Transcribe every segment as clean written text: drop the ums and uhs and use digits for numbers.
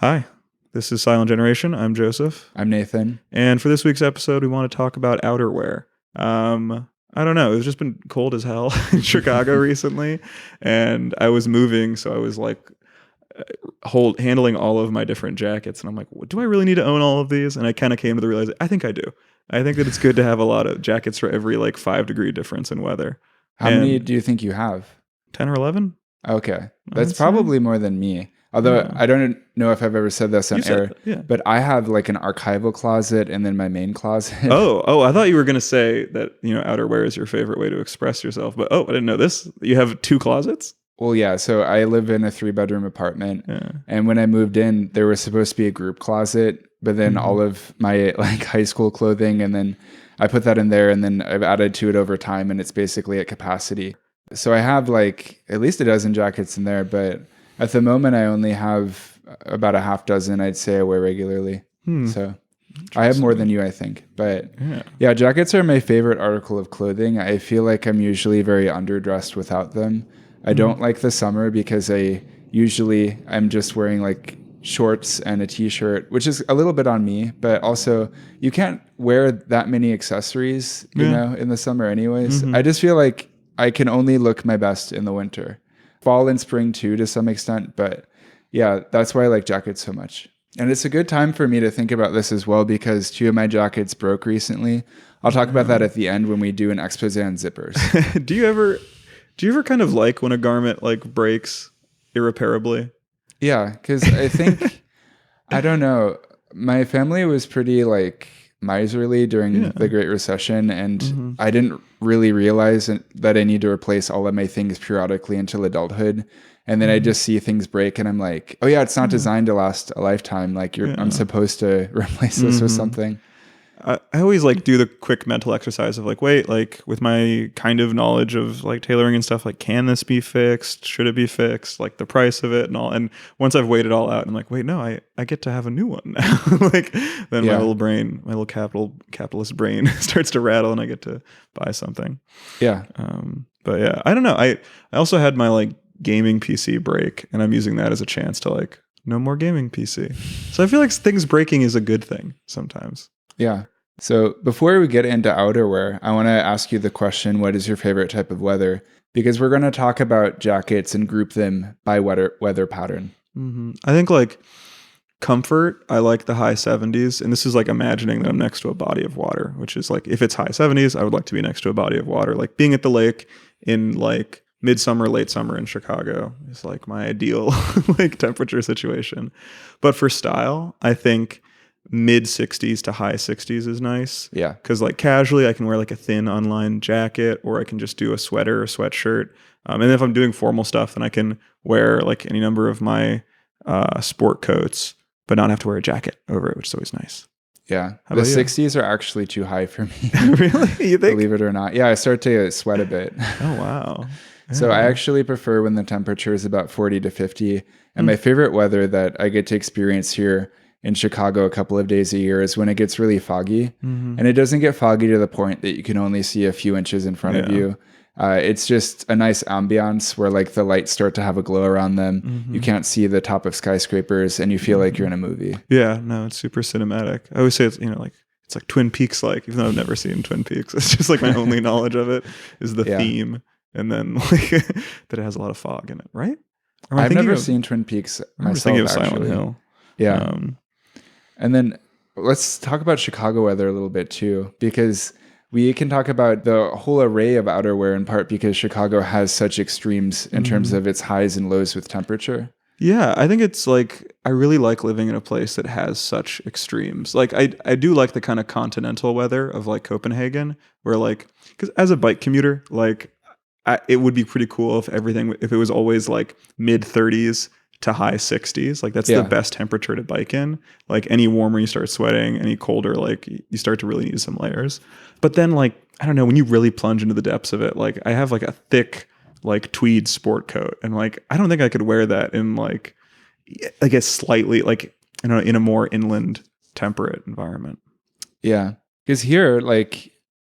Hi, this is Silent Generation. I'm Joseph. I'm Nathan. And for this week's episode, we want to talk about outerwear. I don't know. It's just been cold as hell in Chicago recently. And I was moving, so I was like handling all of my different jackets. And I'm like, do I really need to own all of these? And I kind of came to the realization, I think I do. I think that it's good to have a lot of jackets for every like 5-degree difference in weather. How many do you think you have? 10 or 11? Okay. That's probably more than me. Although I don't know if I've ever said this on air, but I have like an archival closet and then my main closet. Oh, I thought you were going to say that, outerwear is your favorite way to express yourself. But I didn't know this. You have 2 closets? Well, yeah. So I live in a 3-bedroom apartment. Yeah. And when I moved in, there was supposed to be a group closet, but then all of my like high school clothing, and then I put that in there, and then I've added to it over time, and it's basically at capacity. So I have like at least a dozen jackets in there, but at the moment I only have about a half dozen, I'd say, I wear regularly. So I have more than you, I think. But yeah, jackets are my favorite article of clothing. I feel like I'm usually very underdressed without them. I don't like the summer because I'm just wearing like shorts and a t-shirt, which is a little bit on me, but also you can't wear that many accessories, you know, in the summer anyways. I just feel like I can only look my best in the winter. Fall and spring too, to some extent. But yeah, that's why I like jackets so much. And it's a good time for me to think about this as well, because 2 of my jackets broke recently. I'll talk about that at the end when we do an expose on zippers. Do you ever kind of like when a garment like breaks irreparably? Yeah, because I think, I don't know, my family was pretty like miserly during the Great Recession, and I didn't really realize that I need to replace all of my things periodically until adulthood. And then I just see things break and I'm like, oh yeah, it's not designed to last a lifetime. Like I'm supposed to replace this with something. I always like do the quick mental exercise of like, wait, like with my kind of knowledge of like tailoring and stuff, like, can this be fixed? Should it be fixed? Like the price of it and all. And once I've weighed it all out, I'm like, wait, no, I get to have a new one now. Like then my little brain, my little capitalist brain starts to rattle and I get to buy something. Yeah. But yeah, I don't know. I also had my like gaming PC break, and I'm using that as a chance to like, no more gaming PC. So I feel like things breaking is a good thing sometimes. Yeah. So before we get into outerwear, I want to ask you the question, what is your favorite type of weather? Because we're going to talk about jackets and group them by weather pattern. I think like comfort, I like the high 70s. And this is like imagining that I'm next to a body of water, which is like, if it's high 70s, I would like to be next to a body of water. Like being at the lake in like midsummer, late summer in Chicago is like my ideal like temperature situation. But for style, I think mid 60s to high 60s is nice. Yeah. Because like casually I can wear like a thin unlined jacket, or I can just do a sweater or sweatshirt. And if I'm doing formal stuff, then I can wear like any number of my sport coats, but not have to wear a jacket over it, which is always nice. Yeah. The 60s are actually too high for me. Really? You think? Believe it or not. Yeah, I start to sweat a bit. Oh, wow. Yeah. So I actually prefer when the temperature is about 40 to 50. And my favorite weather that I get to experience here in Chicago a couple of days a year is when it gets really foggy. And it doesn't get foggy to the point that you can only see a few inches in front of you. It's just a nice ambiance where like the lights start to have a glow around them. You can't see the top of skyscrapers and you feel like you're in a movie. Yeah, no, it's super cinematic. I always say it's, like it's like Twin Peaks, like, even though I've never seen Twin Peaks. It's just like my only knowledge of it is the theme. And then like that it has a lot of fog in it, right? I've never seen Twin Peaks myself, thinking of actually. Silent Hill. Yeah. And then let's talk about Chicago weather a little bit too, because we can talk about the whole array of outerwear in part because Chicago has such extremes in terms of its highs and lows with temperature. Yeah, I think it's like, I really like living in a place that has such extremes. Like I do like the kind of continental weather of like Copenhagen, where like, because as a bike commuter, like it would be pretty cool if it was always like mid 30s to high 60s. Like that's the best temperature to bike in. Like any warmer you start sweating, any colder like you start to really need some layers. But then like, I don't know, when you really plunge into the depths of it, like I have like a thick like tweed sport coat, and like I don't think I could wear that in like a slightly like, I don't know, in a more inland temperate environment. Yeah, because here like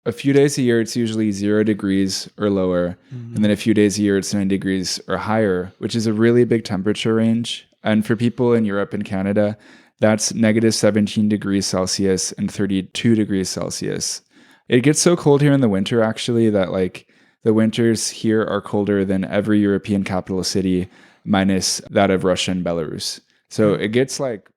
a few days a year, it's usually 0 degrees or lower. And then a few days a year, it's 9 degrees or higher, which is a really big temperature range. And for people in Europe and Canada, that's negative 17 degrees Celsius and 32 degrees Celsius. It gets so cold here in the winter, actually, that like the winters here are colder than every European capital city minus that of Russia and Belarus. So it gets like